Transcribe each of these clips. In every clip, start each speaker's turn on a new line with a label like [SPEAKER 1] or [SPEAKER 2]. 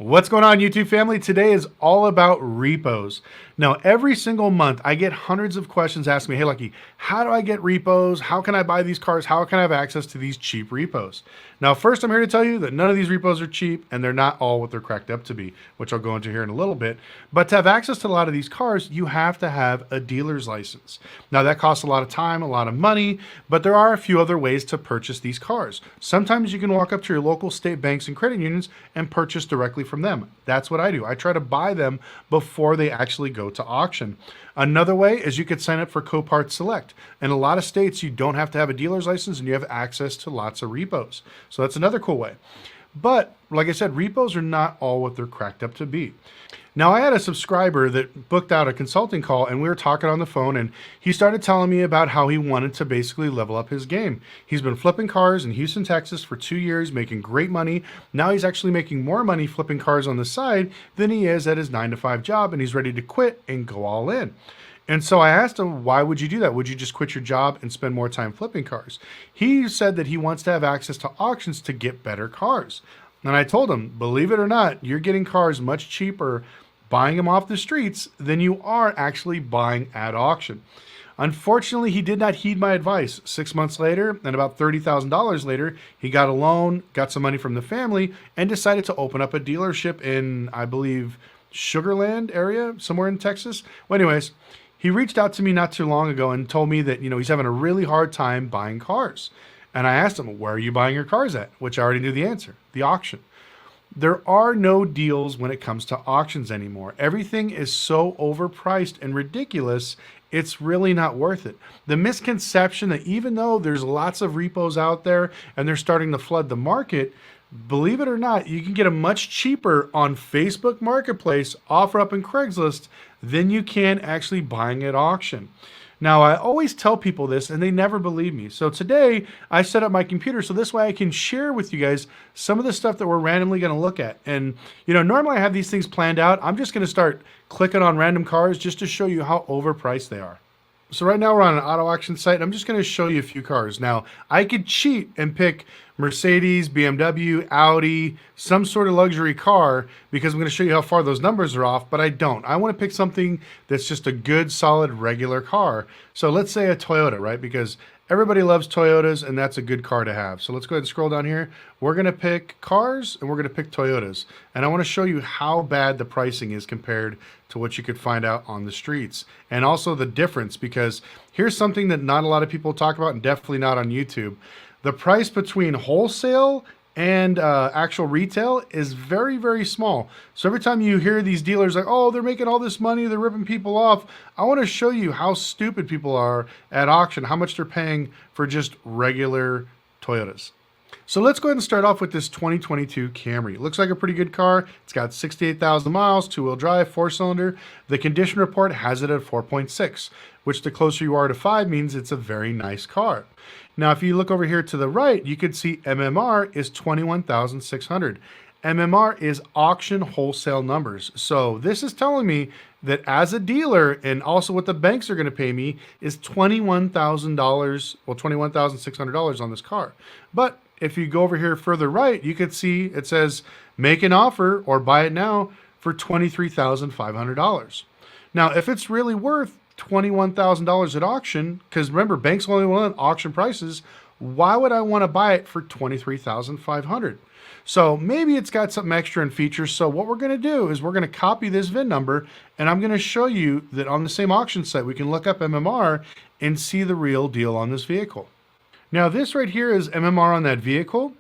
[SPEAKER 1] What's going on, YouTube family? Today is all about repos. Now, every single month, I get hundreds of questions asking me, hey, Lucky, how do I get repos? How can I buy these cars? How can I have access to these cheap repos? Now, first, I'm here to tell you that none of these repos are cheap, and they're not all what they're cracked up to be, which I'll go into here in a little bit. But to have access to a lot of these cars, you have to have a dealer's license. Now, that costs a lot of time, a lot of money, but there are a few other ways to purchase these cars. Sometimes you can walk up to your local state banks and credit unions and purchase directly from them. That's what I do. I try to buy them before they actually go to auction. Another way is you could sign up for Copart Select. In a lot of states, you don't have to have a dealer's license and you have access to lots of repos. So that's another cool way. But like I said, repos are not all what they're cracked up to be. Now, I had a subscriber that booked out a consulting call and we were talking on the phone and he started telling me about how he wanted to basically level up his game. He's been flipping cars in Houston, Texas for 2 years, making great money. Now he's actually making more money flipping cars on the side than he is at his 9-to-5 job, and he's ready to quit and go all in. And so I asked him, why would you do that? Would you just quit your job and spend more time flipping cars? He said that he wants to have access to auctions to get better cars. And I told him, believe it or not, you're getting cars much cheaper buying them off the streets than you are actually buying at auction. Unfortunately, he did not heed my advice. 6 months later, and about $30,000 later, he got a loan, got some money from the family, and decided to open up a dealership in, I believe, Sugar Land area, somewhere in Texas. Well, anyways, he reached out to me not too long ago and told me that, he's having a really hard time buying cars. And I asked him, where are you buying your cars at? Which I already knew the answer, the auction. There are no deals when it comes to auctions anymore. Everything is so overpriced and ridiculous, it's really not worth it. The misconception that even though there's lots of repos out there and they're starting to flood the market, believe it or not, you can get them much cheaper on Facebook Marketplace, OfferUp, and Craigslist than you can actually buying at auction. Now, I always tell people this and they never believe me. So today I set up my computer so this way I can share with you guys some of the stuff that we're randomly going to look at. And, normally I have these things planned out. I'm just going to start clicking on random cars just to show you how overpriced they are. So right now we're on an auto auction site. And I'm just going to show you a few cars. Now, I could cheat and pick Mercedes, BMW, Audi, some sort of luxury car because I'm going to show you how far those numbers are off, but I don't. I want to pick something that's just a good, solid, regular car. So let's say a Toyota, right? Because everybody loves Toyotas and that's a good car to have. So let's go ahead and scroll down here. We're going to pick cars and we're going to pick Toyotas. And I want to show you how bad the pricing is compared to what you could find out on the streets. And also the difference, because here's something that not a lot of people talk about and definitely not on YouTube. The price between wholesale and actual retail is very, very small. So every time you hear these dealers like, oh, they're making all this money, they're ripping people off, I want to show you how stupid people are at auction, how much they're paying for just regular Toyotas. So let's go ahead and start off with this 2022 Camry. It looks like a pretty good car. It's got 68,000 miles, 2-wheel drive, 4-cylinder. The condition report has it at 4.6, which the closer you are to 5 means it's a very nice car. Now, if you look over here to the right, you can see MMR is 21,600. MMR is auction wholesale numbers. So this is telling me that as a dealer, and also what the banks are going to pay me, is $21,000, well, $21,600 on this car. But if you go over here further right, you can see it says make an offer or buy it now for $23,500. Now, if it's really worth $21,000 at auction, because remember, banks only want auction prices, why would I want to buy it for $23,500? So maybe it's got something extra in features. So what we're going to do is we're going to copy this VIN number and I'm going to show you that on the same auction site, we can look up MMR and see the real deal on this vehicle. Now this right here is MMR on that vehicle.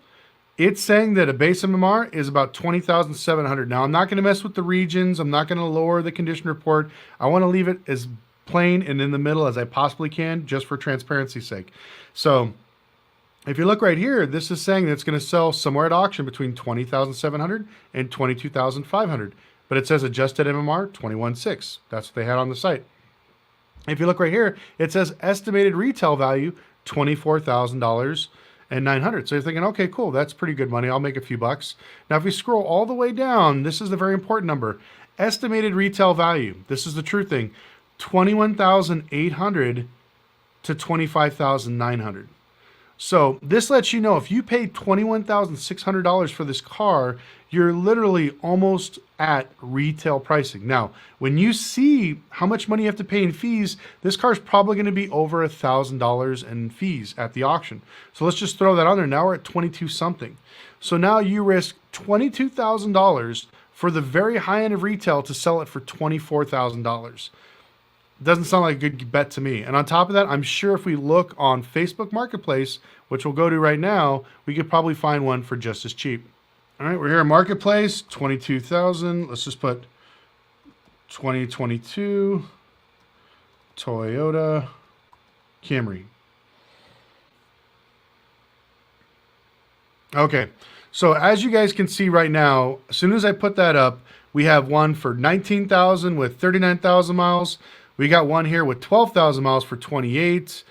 [SPEAKER 1] It's saying that a base MMR is about 20,700. Now I'm not going to mess with the regions. I'm not going to lower the condition report. I want to leave it as plain and in the middle as I possibly can, just for transparency's sake. So if you look right here, this is saying that it's going to sell somewhere at auction between 20,700 and 22,500. But it says adjusted MMR 21.6. That's what they had on the site. If you look right here, it says estimated retail value $24,000 and 900. So you're thinking, okay, cool, that's pretty good money. I'll make a few bucks. Now, if we scroll all the way down, this is the very important number. Estimated retail value. This is the true thing. 21,800 to 25,900. So this lets you know if you pay $21,600 for this car, you're literally almost at retail pricing. Now, when you see how much money you have to pay in fees, this car is probably going to be over $1,000 in fees at the auction. So let's just throw that on there. Now we're at 22 something. So now you risk $22,000 for the very high end of retail to sell it for $24,000. Doesn't sound like a good bet to me. And on top of that, I'm sure if we look on Facebook Marketplace, which we'll go to right now, we could probably find one for just as cheap. All right, we're here at Marketplace, 22,000. Let's just put 2022 Toyota Camry. Okay, so as you guys can see right now, as soon as I put that up, we have one for 19,000 with 39,000 miles. We got one here with 12,000 miles for 28.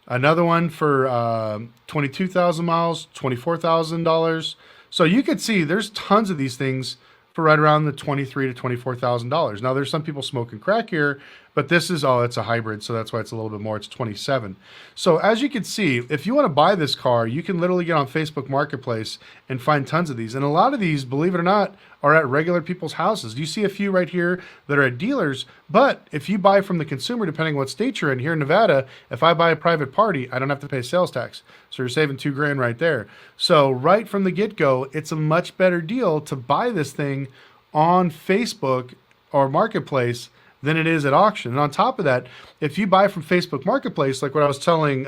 [SPEAKER 1] Another one for 22,000 miles, $24,000. So you could see there's tons of these things for right around the $23,000 to $24,000. Now there's some people smoking crack here, but this is, oh, it's a hybrid, so that's why it's a little bit more. It's 27. So as you can see, if you want to buy this car, you can literally get on Facebook Marketplace and find tons of these. And a lot of these, believe it or not, are at regular people's houses. You see a few right here that are at dealers, but if you buy from the consumer, depending on what state you're in, here in Nevada, if I buy a private party, I don't have to pay sales tax. So you're saving $2,000 right there. So right from the get-go, it's a much better deal to buy this thing on Facebook or Marketplace than it is at auction. And on top of that, if you buy from Facebook Marketplace, like what I was telling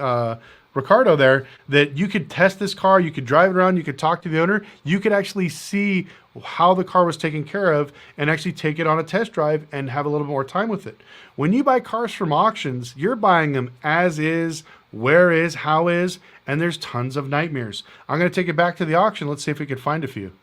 [SPEAKER 1] Ricardo there, that you could test this car, you could drive it around, you could talk to the owner, you could actually see how the car was taken care of and actually take it on a test drive and have a little more time with it. When you buy cars from auctions, you're buying them as is, where is, how is, and there's tons of nightmares. I'm going to take it back to the auction. Let's see if we could find a few.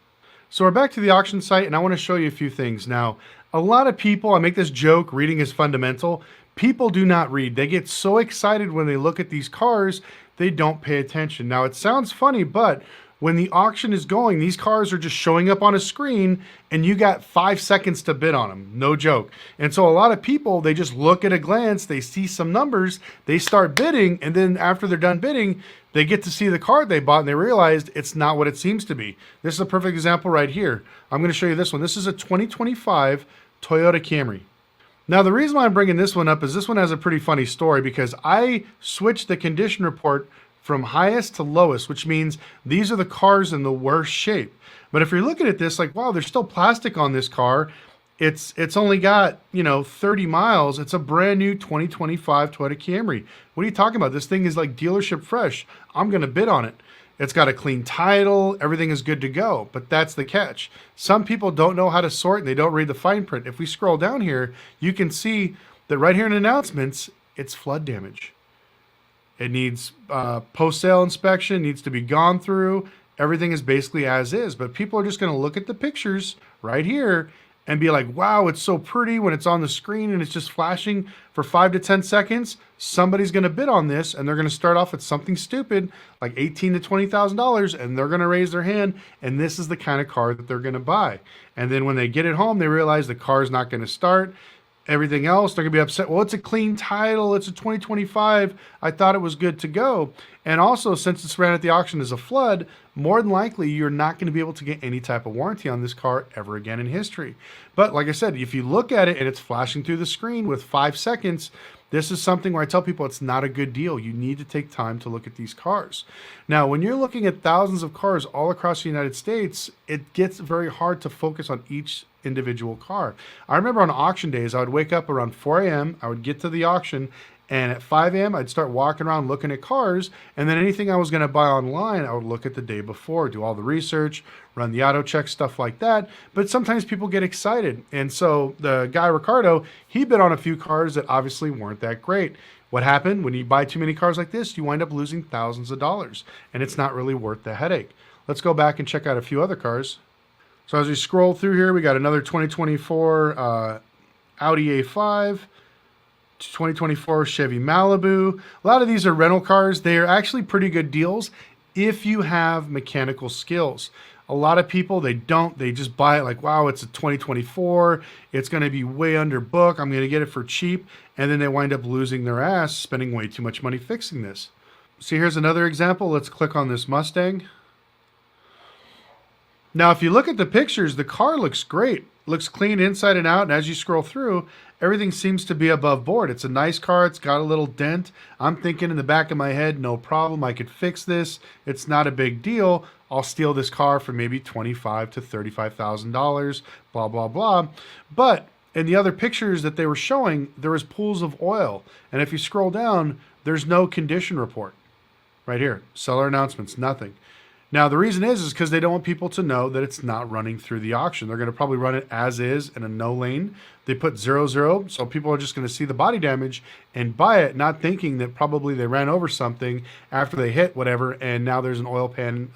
[SPEAKER 1] So we're back to the auction site, and I want to show you a few things. Now, a lot of people, I make this joke, reading is fundamental. People do not read. They get so excited when they look at these cars, they don't pay attention. Now, it sounds funny, but when the auction is going, these cars are just showing up on a screen and you got 5 seconds to bid on them. No joke. And so a lot of people, they just look at a glance, they see some numbers, they start bidding, and then after they're done bidding, they get to see the car they bought and they realized it's not what it seems to be. This is a perfect example right here. I'm going to show you this one. This is a 2025 Toyota Camry. Now, the reason why I'm bringing this one up is this one has a pretty funny story because I switched the condition report from highest to lowest, which means these are the cars in the worst shape. But if you're looking at this, like, wow, there's still plastic on this car. It's only got, 30 miles. It's a brand new 2025 Toyota Camry. What are you talking about? This thing is like dealership fresh. I'm going to bid on it. It's got a clean title. Everything is good to go. But that's the catch. Some people don't know how to sort and they don't read the fine print. If we scroll down here, you can see that right here in announcements, it's flood damage. It needs post-sale inspection, needs to be gone through. Everything is basically as is. But people are just going to look at the pictures right here and be like, wow, it's so pretty when it's on the screen and it's just flashing for 5 to 10 seconds. Somebody's going to bid on this and they're going to start off at something stupid like $18,000 to $20,000 and they're going to raise their hand. And this is the kind of car that they're going to buy. And then when they get it home, they realize the car's not going to start. Everything else, they're going to be upset. Well, it's a clean title. It's a 2025. I thought it was good to go. And also, since it's ran at the auction as a flood, more than likely, you're not going to be able to get any type of warranty on this car ever again in history. But like I said, if you look at it and it's flashing through the screen with 5 seconds, this is something where I tell people it's not a good deal. You need to take time to look at these cars. Now, when you're looking at thousands of cars all across the United States, it gets very hard to focus on each individual car. I remember on auction days, I would wake up around 4 a.m., I would get to the auction, and at 5 a.m., I'd start walking around looking at cars, and then anything I was going to buy online, I would look at the day before, do all the research, run the auto check, stuff like that. But sometimes people get excited. And so the guy, Ricardo, he bid on a few cars that obviously weren't that great. What happened? When you buy too many cars like this, you wind up losing thousands of dollars, and it's not really worth the headache. Let's go back and check out a few other cars. So as we scroll through here, we got another 2024 Audi A5, 2024 Chevy Malibu. A lot of these are rental cars. They are actually pretty good deals if you have mechanical skills. A lot of people, they don't. They just buy it like, wow, it's a 2024. It's going to be way under book. I'm going to get it for cheap. And then they wind up losing their ass, spending way too much money fixing this. See, here's another example. Let's click on this Mustang. Now, if you look at the pictures, the car looks great. Looks clean inside and out. And as you scroll through, everything seems to be above board. It's a nice car. It's got a little dent. I'm thinking in the back of my head, no problem. I could fix this. It's not a big deal. I'll steal this car for maybe $25,000 to $35,000, blah, blah, blah. But in the other pictures that they were showing, there was pools of oil. And if you scroll down, there's no condition report. Right here, seller announcements, nothing. Now, the reason is because they don't want people to know that it's not running through the auction. They're going to probably run it as is in a no lane. They put 0-0, so people are just going to see the body damage and buy it, not thinking that probably they ran over something after they hit whatever, and now there's an oil pan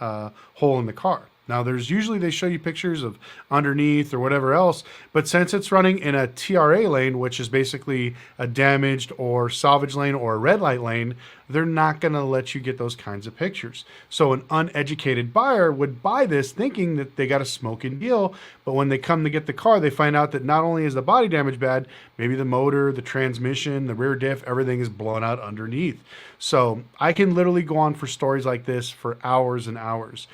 [SPEAKER 1] hole in the car. Now, there's usually they show you pictures of underneath or whatever else, but since it's running in a TRA lane, which is basically a damaged or salvage lane or a red light lane, they're not going to let you get those kinds of pictures. So an uneducated buyer would buy this thinking that they got a smoking deal, but when they come to get the car, they find out that not only is the body damage bad, maybe the motor, the transmission, the rear diff, everything is blown out underneath. So I can literally go on for stories like this for hours and hours.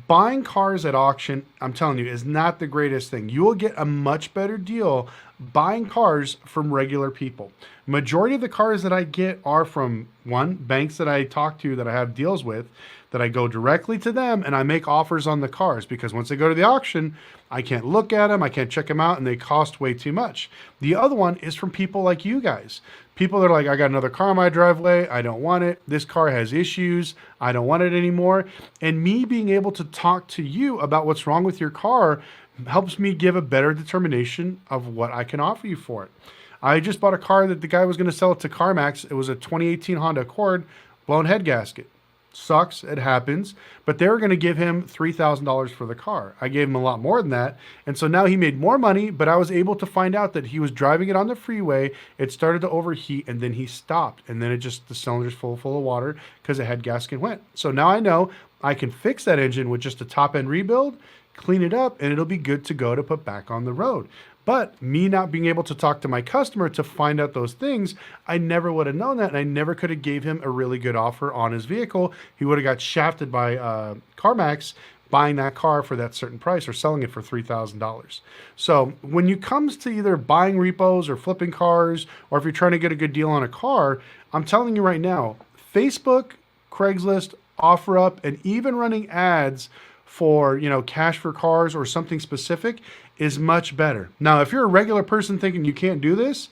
[SPEAKER 1] Buying cars at auction, I'm telling you, is not the greatest thing. You will get a much better deal buying cars from regular people. Majority of the cars that I get are from, one, banks that I talk to that I have deals with, that I go directly to them and I make offers on the cars, because once they go to the auction, I can't look at them, I can't check them out, and they cost way too much. The other one is from people like you guys. People that are like, I got another car in my driveway, I don't want it, this car has issues, I don't want it anymore. And me being able to talk to you about what's wrong with your car helps me give a better determination of what I can offer you for it. I just bought a car that the guy was going to sell it to CarMax. It was a 2018 Honda Accord, blown head gasket. Sucks, it happens, but they were going to give him $3,000 for the car. I gave him a lot more than that, and so now he made more money, but I was able to find out that he was driving it on the freeway, it started to overheat, and then he stopped, and then it just, the cylinder's full of water because the head gasket went. So now I know I can fix that engine with just a top-end rebuild, clean it up, and it'll be good to go to put back on the road. But me not being able to talk to my customer to find out those things, I never would have known that, and I never could have gave him a really good offer on his vehicle. He would have got shafted by CarMax buying that car for that certain price or selling it for $3,000. So when it comes to either buying repos or flipping cars, or if you're trying to get a good deal on a car, I'm telling you right now, Facebook, Craigslist, OfferUp, and even running ads for, you know, cash for cars or something specific is much better. Now, if you're a regular person thinking you can't do this,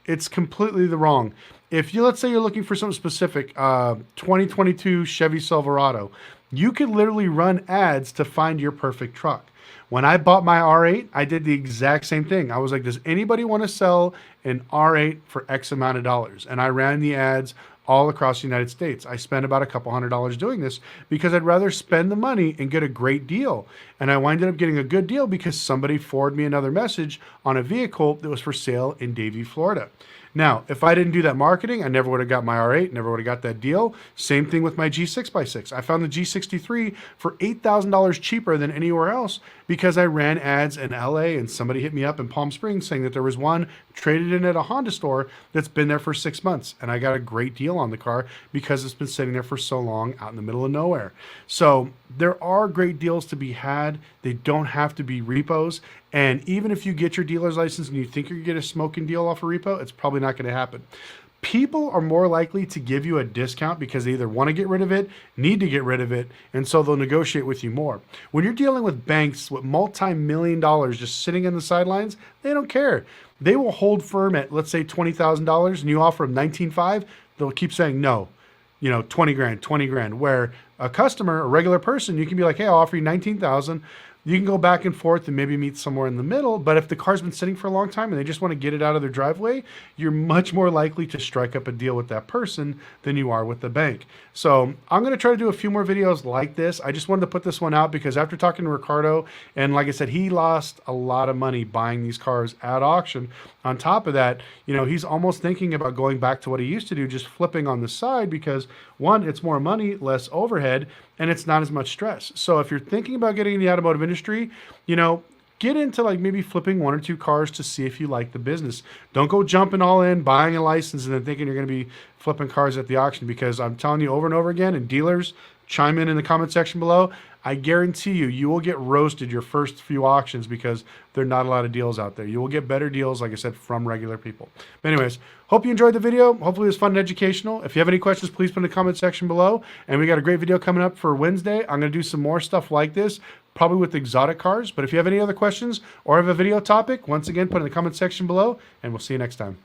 [SPEAKER 1] it's completely the wrong. If you, let's say you're looking for something specific, 2022 Chevy Silverado, you could literally run ads to find your perfect truck. When I bought my R8, I did the exact same thing. I was like, does anybody want to sell an R8 for X amount of dollars? And I ran the ads all across the United States. I spent about a couple $100 doing this because I'd rather spend the money and get a great deal. And I winded up getting a good deal because somebody forwarded me another message on a vehicle that was for sale in Davie, Florida. Now, if I didn't do that marketing, I never would have got my R8, never would have got that deal. Same thing with my G6x6. I found the G63 for $8,000 cheaper than anywhere else because I ran ads in LA, and somebody hit me up in Palm Springs saying that there was one traded in at a Honda store that's been there for 6 months. And I got a great deal on the car because it's been sitting there for so long out in the middle of nowhere. So there are great deals to be had. They don't have to be repos. And even if you get your dealer's license and you think you're going to get a smoking deal off a repo, it's probably not going to happen. People are more likely to give you a discount because they either want to get rid of it, need to get rid of it, and so they'll negotiate with you more. When you're dealing with banks with multi-million dollars just sitting in the sidelines, they don't care. They will hold firm at, let's say, $20,000 and you offer them $19,500, they'll keep saying no. You know, 20 grand, where a customer, a regular person, you can be like, hey, I'll offer you 19,000. You can go back and forth and maybe meet somewhere in the middle. But if the car's been sitting for a long time and they just want to get it out of their driveway, you're much more likely to strike up a deal with that person than you are with the bank. So I'm going to try to do a few more videos like this. I just wanted to put this one out because after talking to Ricardo, and like I said, he lost a lot of money buying these cars at auction. On top of that, you know, he's almost thinking about going back to what he used to do, just flipping on the side because, one, it's more money, less overhead, and it's not as much stress. So if you're thinking about getting in the automotive industry, you know, get into like maybe flipping 1 or 2 cars to see if you like the business. Don't go jumping all in, buying a license, and then thinking you're going to be flipping cars at the auction, because I'm telling you over and over again, and dealers, chime in the comment section below, I guarantee you, you will get roasted your first few auctions because there are not a lot of deals out there. You will get better deals, like I said, from regular people. But anyways, hope you enjoyed the video. Hopefully it was fun and educational. If you have any questions, please put in the comment section below. And we got a great video coming up for Wednesday. I'm going to do some more stuff like this, probably with exotic cars. But if you have any other questions or have a video topic, once again, put in the comment section below, and we'll see you next time.